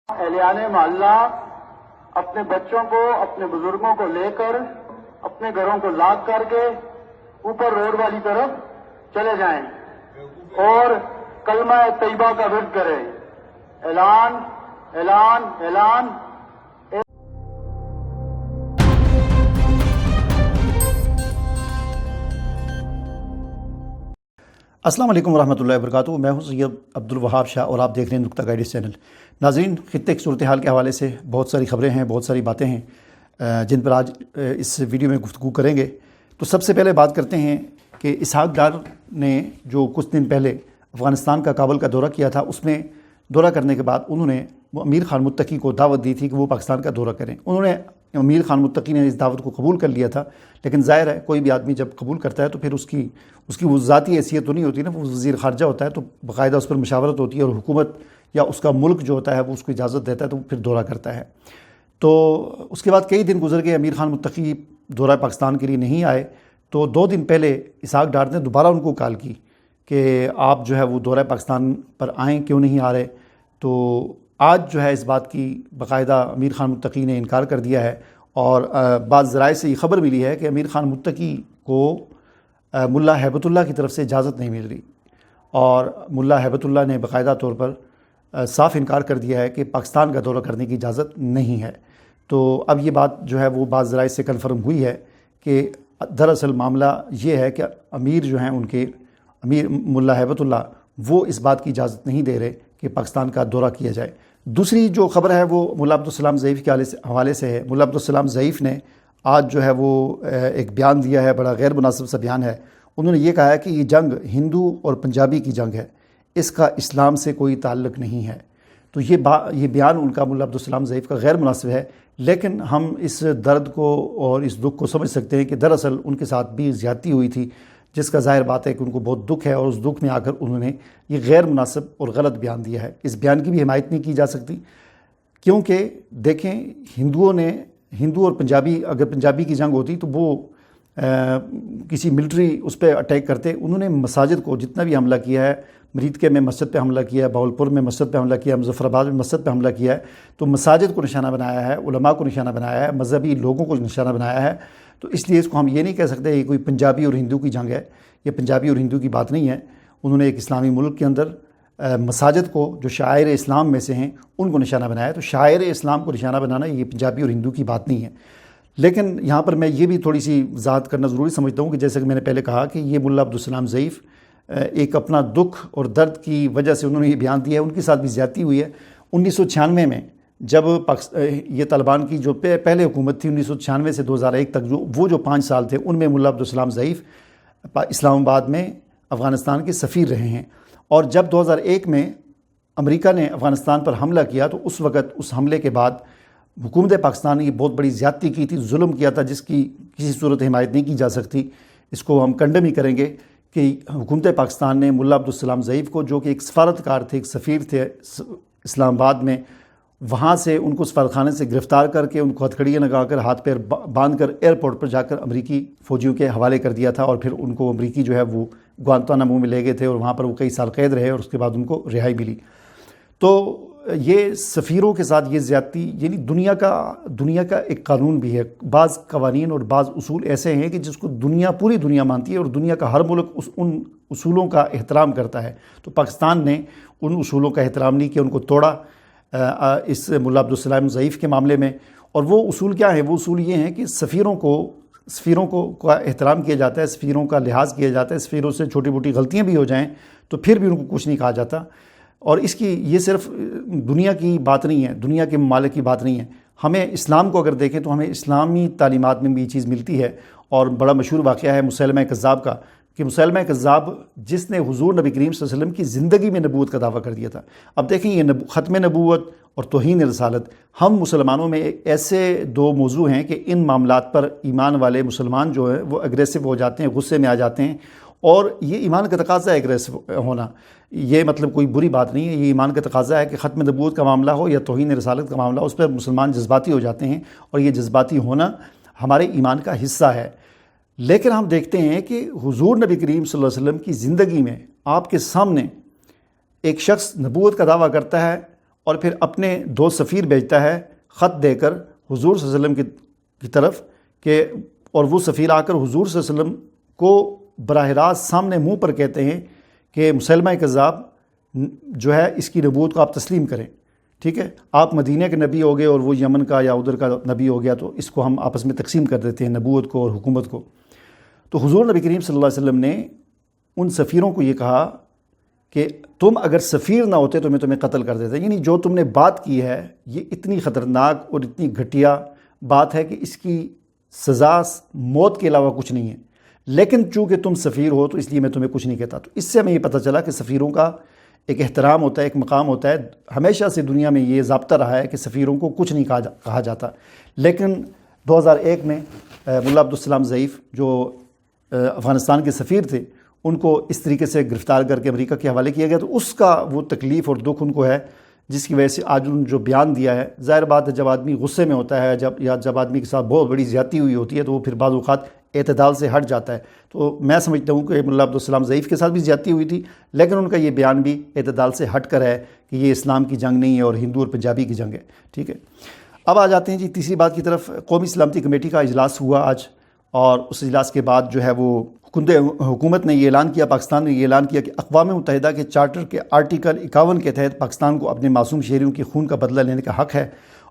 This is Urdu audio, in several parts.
اہلیان محلہ اپنے بچوں کو اپنے بزرگوں کو لے کر اپنے گھروں کو لاک کر کے اوپر روڈ والی طرف چلے جائیں اور کلمہ طیبہ کا ورد کریں۔ اعلان اعلان اعلان۔ السلام علیکم ورحمۃ اللہ وبرکاتہ۔ میں ہوں سید عبدالوہاب شاہ اور آپ دیکھ رہے ہیں نقطہ گائیڈس چینل۔ ناظرین، خطے کی صورتحال کے حوالے سے بہت ساری خبریں ہیں، بہت ساری باتیں ہیں جن پر آج اس ویڈیو میں گفتگو کریں گے۔ تو سب سے پہلے بات کرتے ہیں کہ اسحاق ڈار نے جو کچھ دن پہلے افغانستان کا کابل کا دورہ کیا تھا، اس میں دورہ کرنے کے بعد انہوں نے امیر خان متقی کو دعوت دی تھی کہ وہ پاکستان کا دورہ کریں۔ انہوں نے امیر خان متقی نے اس دعوت کو قبول کر لیا تھا، لیکن ظاہر ہے کوئی بھی آدمی جب قبول کرتا ہے تو پھر اس کی وہ ذاتی حیثیت تو نہیں ہوتی نا، وہ وزیر خارجہ ہوتا ہے تو باقاعدہ اس پر مشاورت ہوتی ہے اور حکومت یا اس کا ملک جو ہوتا ہے وہ اس کو اجازت دیتا ہے تو پھر دورہ کرتا ہے۔ تو اس کے بعد کئی دن گزر گئے، امیر خان متقی دورہ پاکستان کے لیے نہیں آئے، تو 2 دن پہلے اسحاق ڈار نے دوبارہ ان کو کال کی کہ آپ جو ہے وہ دورہ پاکستان پر آئیں، کیوں نہیں آ رہے؟ تو آج جو ہے اس بات کی باقاعدہ امیر خان متقی نے انکار کر دیا ہے، اور بعض ذرائع سے یہ خبر ملی ہے کہ امیر خان متقی کو ملا ہیبت اللہ کی طرف سے اجازت نہیں مل رہی، اور ملا ہیبت اللہ نے باقاعدہ طور پر صاف انکار کر دیا ہے کہ پاکستان کا دورہ کرنے کی اجازت نہیں ہے۔ تو اب یہ بات جو ہے وہ بعض ذرائع سے کنفرم ہوئی ہے کہ دراصل معاملہ یہ ہے کہ امیر جو ہیں ان کے امیر ملا ہیبت اللہ وہ اس بات کی اجازت نہیں دے رہے کہ پاکستان کا دورہ کیا جائے۔ دوسری جو خبر ہے وہ ملا عبدالسلام ضعیف کے حوالے سے ہے۔ ملا عبدالسلام ضعیف نے آج جو ہے وہ ایک بیان دیا ہے، بڑا غیر مناسب سا بیان ہے۔ انہوں نے یہ کہا ہے کہ یہ جنگ ہندو اور پنجابی کی جنگ ہے، اس کا اسلام سے کوئی تعلق نہیں ہے۔ تو یہ بیان ان کا ملا عبدالسلام ضعیف کا غیر مناسب ہے، لیکن ہم اس درد کو اور اس دکھ کو سمجھ سکتے ہیں کہ دراصل ان کے ساتھ بھی زیادتی ہوئی تھی، جس کا ظاہر بات ہے کہ ان کو بہت دکھ ہے، اور اس دکھ میں آ کر انہوں نے یہ غیر مناسب اور غلط بیان دیا ہے۔ اس بیان کی بھی حمایت نہیں کی جا سکتی، کیونکہ دیکھیں ہندو اور پنجابی، اگر پنجابی کی جنگ ہوتی تو وہ کسی ملٹری اس پہ اٹیک کرتے۔ انہوں نے مساجد کو جتنا بھی حملہ کیا ہے، مریدکے میں مسجد پہ حملہ کیا ہے، باولپور میں مسجد پہ حملہ کیا ہے، مظفر آباد میں مسجد پہ حملہ کیا ہے، تو مساجد کو نشانہ بنایا ہے، علماء کو نشانہ بنایا ہے، مذہبی لوگوں کو نشانہ بنایا ہے۔ تو اس لیے اس کو ہم یہ نہیں کہہ سکتے یہ کوئی پنجابی اور ہندو کی جنگ ہے، یہ پنجابی اور ہندو کی بات نہیں ہے۔ انہوں نے ایک اسلامی ملک کے اندر مساجد کو جو شاعر اسلام میں سے ہیں ان کو نشانہ بنایا ہے، تو شاعر اسلام کو نشانہ بنانا یہ پنجابی اور ہندو کی بات نہیں ہے۔ لیکن یہاں پر میں یہ بھی تھوڑی سی وضاحت کرنا ضروری سمجھتا ہوں کہ جیسے کہ میں نے پہلے کہا کہ یہ ملا عبدالسلام ضعیف ایک اپنا دکھ اور درد کی وجہ سے انہوں نے یہ بیان دیا ہے، ان کے ساتھ بھی زیادتی ہوئی ہے۔ 1996 میں جب یہ طالبان کی جو پہلے حکومت تھی 1996 سے 2001 تک، وہ جو 5 سال تھے، ان میں ملا عبدالسلام ضعیف اسلام آباد میں افغانستان کے سفیر رہے ہیں، اور جب 2001 میں امریکہ نے افغانستان پر حملہ کیا تو اس وقت اس حملے کے بعد حکومت پاکستان نے یہ بہت بڑی زیادتی کی تھی، ظلم کیا تھا، جس کی کسی صورت حمایت نہیں کی جا سکتی۔ اس کو ہم کنڈم ہی کریں گے کہ حکومت پاکستان نے ملا عبدالسلام ضعیف کو، جو کہ ایک سفارتکار تھے، ایک سفیر تھے اسلام آباد میں، وہاں سے ان کو سفارتخانے سے گرفتار کر کے ان کو ہتھکڑیاں لگا کر ہاتھ پیر باندھ کر ایئرپورٹ پر جا کر امریکی فوجیوں کے حوالے کر دیا تھا، اور پھر ان کو امریکی جو ہے وہ گوانتانامو میں لے گئے تھے، اور وہاں پر وہ کئی سال قید رہے، اور اس کے بعد ان کو رہائی ملی۔ تو یہ سفیروں کے ساتھ یہ زیادتی، یعنی دنیا کا ایک قانون بھی ہے، بعض قوانین اور بعض اصول ایسے ہیں کہ جس کو پوری دنیا مانتی ہے، اور دنیا کا ہر ملک ان اصولوں کا احترام کرتا ہے۔ تو پاکستان نے ان اصولوں کا احترام نہیں کیا، ان کو توڑا اس ملا عبدالسلام ضعیف کے معاملے میں۔ اور وہ اصول کیا ہیں؟ وہ اصول یہ ہیں کہ سفیروں کو کا احترام کیا جاتا ہے، سفیروں کا لحاظ کیا جاتا ہے، سفیروں سے چھوٹی موٹی غلطیاں بھی ہو جائیں تو پھر بھی ان کو کچھ نہیں کہا جاتا۔ اور اس کی یہ صرف دنیا کی بات نہیں ہے، دنیا کے ممالک کی بات نہیں ہے، ہمیں اسلام کو اگر دیکھیں تو ہمیں اسلامی تعلیمات میں بھی یہ چیز ملتی ہے۔ اور بڑا مشہور واقعہ ہے مسیلمہ کذاب کا، کہ مسیلمہ کذاب جس نے حضور نبی کریم صلی اللہ علیہ وسلم کی زندگی میں نبوت کا دعویٰ کر دیا تھا۔ اب دیکھیں یہ ختم نبوت اور توہین رسالت، ہم مسلمانوں میں ایسے 2 موضوع ہیں کہ ان معاملات پر ایمان والے مسلمان جو ہیں وہ اگریسو ہو جاتے ہیں، غصے میں آ جاتے ہیں، اور یہ ایمان کا تقاضا ہے اگریسو ہونا، یہ مطلب کوئی بری بات نہیں ہے، یہ ایمان کا تقاضا ہے کہ ختم نبوت کا معاملہ ہو یا توہین رسالت کا معاملہ، اس پر مسلمان جذباتی ہو جاتے ہیں، اور یہ جذباتی ہونا ہمارے ایمان کا حصہ ہے۔ لیکن ہم دیکھتے ہیں کہ حضور نبی کریم صلی اللہ علیہ وسلم کی زندگی میں آپ کے سامنے ایک شخص نبوت کا دعویٰ کرتا ہے اور پھر اپنے 2 سفیر بھیجتا ہے خط دے کر حضور صلی اللہ علیہ وسلم کی طرف کہ اور وہ سفیر آ کر حضور صلی اللہ علیہ وسلم کو براہ راست سامنے منہ پر کہتے ہیں کہ مسیلمہ کذاب جو ہے اس کی نبوت کو آپ تسلیم کریں، ٹھیک ہے، آپ مدینہ کے نبی ہو گئے اور وہ یمن کا یا ادھر کا نبی ہو گیا، تو اس کو ہم آپس میں تقسیم کر دیتے ہیں، نبوت کو اور حکومت کو۔ تو حضور نبی کریم صلی اللہ علیہ وسلم نے ان سفیروں کو یہ کہا کہ تم اگر سفیر نہ ہوتے تو میں تمہیں قتل کر دیتا، یعنی جو تم نے بات کی ہے یہ اتنی خطرناک اور اتنی گھٹیا بات ہے کہ اس کی سزا موت کے علاوہ کچھ نہیں ہے، لیکن چونکہ تم سفیر ہو تو اس لیے میں تمہیں کچھ نہیں کہتا۔ تو اس سے ہمیں یہ پتہ چلا کہ سفیروں کا ایک احترام ہوتا ہے، ایک مقام ہوتا ہے، ہمیشہ سے دنیا میں یہ ضابطہ رہا ہے کہ سفیروں کو کچھ نہیں کہا جاتا۔ لیکن 2001 میں ملا عبدالسلام ضعیف جو افغانستان کے سفیر تھے ان کو اس طریقے سے گرفتار کر کے امریکہ کے حوالے کیا گیا، تو اس کا وہ تکلیف اور دکھ ان کو ہے، جس کی وجہ سے آج انہوں نے جو بیان دیا ہے، ظاہر بات ہے جب آدمی غصے میں ہوتا ہے جب آدمی کے ساتھ بہت بڑی زیادتی ہوئی ہوتی ہے تو وہ پھر بعض اوقات اعتدال سے ہٹ جاتا ہے۔ تو میں سمجھتا ہوں کہ ملا عبدالسلام ضعیف کے ساتھ بھی زیادتی ہوئی تھی، لیکن ان کا یہ بیان بھی اعتدال سے ہٹ کر ہے کہ یہ اسلام کی جنگ نہیں ہے اور ہندو اور پنجابی کی جنگ ہے، ٹھیک ہے۔ اب آ جاتے ہیں جی تیسری بات کی طرف۔ قومی سلامتی کمیٹی کا اجلاس ہوا آج، اور اس اجلاس کے بعد جو ہے وہ حکومت نے یہ اعلان کیا، پاکستان نے یہ اعلان کیا کہ اقوام متحدہ کے چارٹر کے آرٹیکل 51 کے تحت پاکستان کو اپنے معصوم شہریوں کے خون کا بدلہ لینے کا حق ہے،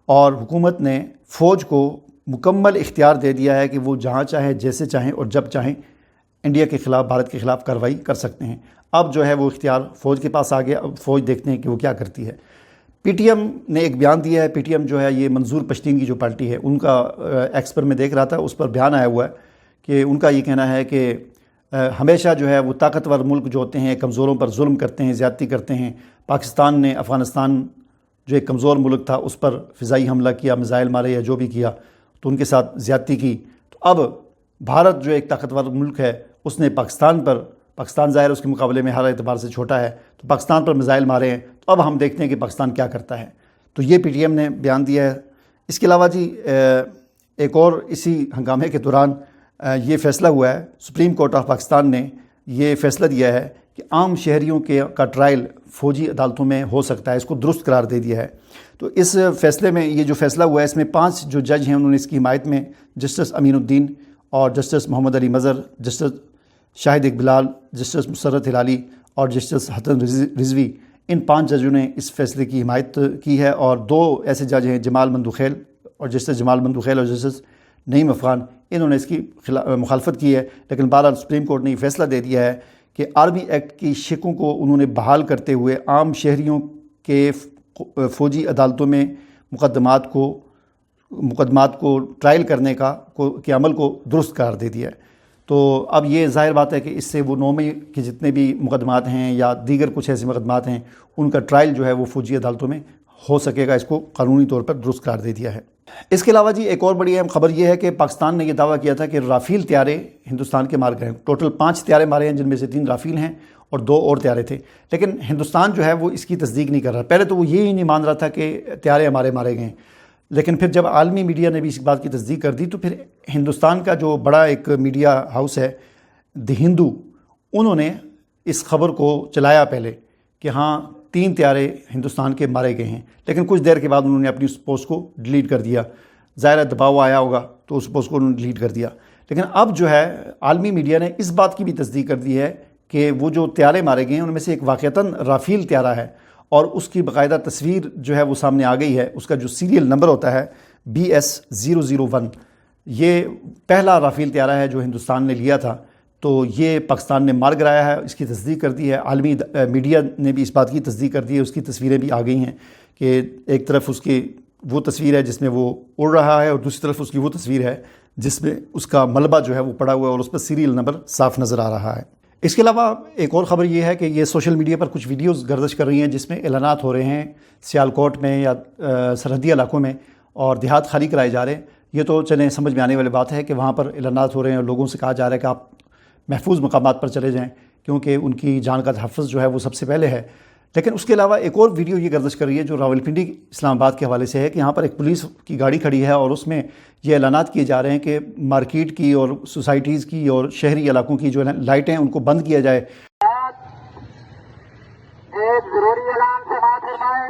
اور حکومت نے فوج کو مکمل اختیار دے دیا ہے کہ وہ جہاں چاہیں، جیسے چاہیں اور جب چاہیں انڈیا کے خلاف، بھارت کے خلاف کارروائی کر سکتے ہیں۔ اب جو ہے وہ اختیار فوج کے پاس آ گیا، اب فوج دیکھتے ہیں کہ وہ کیا کرتی ہے۔ پی ٹی ایم نے ایک بیان دیا ہے، پی ٹی ایم جو ہے یہ منظور پشتین کی جو پارٹی ہے ان کا ایکس پر میں دیکھ رہا تھا، اس پر بیان آیا ہوا ہے کہ ان کا یہ کہنا ہے کہ ہمیشہ جو ہے وہ طاقتور ملک جو ہوتے ہیں کمزوروں پر ظلم کرتے ہیں، زیادتی کرتے ہیں۔ پاکستان نے افغانستان جو ایک کمزور ملک تھا اس پر فضائی حملہ کیا، میزائل مارے یا جو بھی کیا، تو ان کے ساتھ زیادتی کی۔ تو اب بھارت جو ایک طاقتور ملک ہے اس نے پاکستان ظاہر اس کے مقابلے میں ہر اعتبار سے چھوٹا ہے، تو پاکستان پر میزائل مارے ہیں، تو اب ہم دیکھتے ہیں کہ پاکستان کیا کرتا ہے۔ تو یہ پی ٹی ایم نے بیان دیا ہے۔ اس کے علاوہ جی ایک اور اسی ہنگامے کے دوران یہ فیصلہ ہوا ہے، سپریم کورٹ آف پاکستان نے یہ فیصلہ دیا ہے کہ عام شہریوں کا ٹرائل فوجی عدالتوں میں ہو سکتا ہے، اس کو درست قرار دے دیا ہے۔ تو اس فیصلے میں یہ جو فیصلہ ہوا ہے اس میں 5 جو جج ہیں انہوں نے اس کی حمایت میں جسٹس امین الدین اور جسٹس محمد علی مظہر، جسٹس شاہد اقبال، جسٹس مسرت ہلالی اور جسٹس حسن رضوی، ان 5 ججوں نے اس فیصلے کی حمایت کی ہے، اور 2 ایسے جج ہیں جمال مندوخیل اور جسٹس جمال مندوخیل اور جسٹس نعیم افغان، انہوں نے اس کی مخالفت کی ہے۔ لیکن بہرحال سپریم کورٹ نے یہ فیصلہ دے دیا ہے کہ آرمی ایکٹ کی شقوں کو انہوں نے بحال کرتے ہوئے عام شہریوں کے فوجی عدالتوں میں مقدمات کو ٹرائل کرنے کے عمل کو درست قرار دے دیا ہے۔ تو اب یہ ظاہر بات ہے کہ اس سے وہ 9 مئی کے جتنے بھی مقدمات ہیں یا دیگر کچھ ایسے مقدمات ہیں ان کا ٹرائل جو ہے وہ فوجی عدالتوں میں ہو سکے گا، اس کو قانونی طور پر درست قرار دے دیا ہے۔ اس کے علاوہ جی ایک اور بڑی اہم خبر یہ ہے کہ پاکستان نے یہ دعویٰ کیا تھا کہ رافیل طیارے ہندوستان کے مار گئے ہیں، ٹوٹل 5 طیارے مارے ہیں، جن میں سے 3 رافیل ہیں اور 2 اور طیارے تھے، لیکن ہندوستان جو ہے وہ اس کی تصدیق نہیں کر رہا۔ پہلے تو وہ یہی نہیں مان رہا تھا کہ طیارے ہمارے مارے گئے ہیں، لیکن پھر جب عالمی میڈیا نے بھی اس بات کی تصدیق کر دی تو پھر ہندوستان کا جو بڑا ایک میڈیا ہاؤس ہے دی ہندو، انہوں نے اس خبر کو چلایا پہلے کہ ہاں 3 طیارے ہندوستان کے مارے گئے ہیں، لیکن کچھ دیر کے بعد انہوں نے اپنی اس پوسٹ کو ڈیلیٹ کر دیا۔ ظاہر دباؤ آیا ہوگا تو اس پوسٹ کو انہوں نے ڈیلیٹ کر دیا۔ لیکن اب جو ہے عالمی میڈیا نے اس بات کی بھی تصدیق کر دی ہے کہ وہ جو طیارے مارے گئے ہیں ان میں سے ایک واقعتاً رافیل طیارہ ہے، اور اس کی باقاعدہ تصویر جو ہے وہ سامنے آ گئی ہے، اس کا جو سیریل نمبر ہوتا ہے BS001، یہ پہلا رافیل طیارہ ہے جو ہندوستان نے لیا تھا، تو یہ پاکستان نے مار گرایا ہے، اس کی تصدیق کر دی ہے۔ عالمی میڈیا نے بھی اس بات کی تصدیق کر دی ہے، اس کی تصویریں بھی آ گئی ہیں کہ ایک طرف اس کی وہ تصویر ہے جس میں وہ اڑ رہا ہے اور دوسری طرف اس کی وہ تصویر ہے جس میں اس کا ملبہ جو ہے وہ پڑا ہوا ہے اور اس پر سیریل نمبر صاف نظر آ رہا ہے۔ اس کے علاوہ ایک اور خبر یہ ہے کہ یہ سوشل میڈیا پر کچھ ویڈیوز گردش کر رہی ہیں جس میں اعلانات ہو رہے ہیں سیالکوٹ میں یا سرحدی علاقوں میں، اور دیہات خالی کرائے جا رہے ہیں۔ یہ تو چلیں سمجھ میں آنے والی بات ہے کہ وہاں پر اعلانات ہو رہے ہیں اور لوگوں سے کہا جا رہا ہے کہ آپ محفوظ مقامات پر چلے جائیں کیونکہ ان کی جان کا تحفظ جو ہے وہ سب سے پہلے ہے۔ لیکن اس کے علاوہ ایک اور ویڈیو یہ گردش کر رہی ہے جو راولپنڈی اسلام آباد کے حوالے سے ہے کہ یہاں پر ایک پولیس کی گاڑی کھڑی ہے اور اس میں یہ اعلانات کیے جا رہے ہیں کہ مارکیٹ کی اور سوسائٹیز کی اور شہری علاقوں کی جو لائٹیں ان کو بند کیا جائے۔ ایک ضروری اعلان سماعت فرمائیں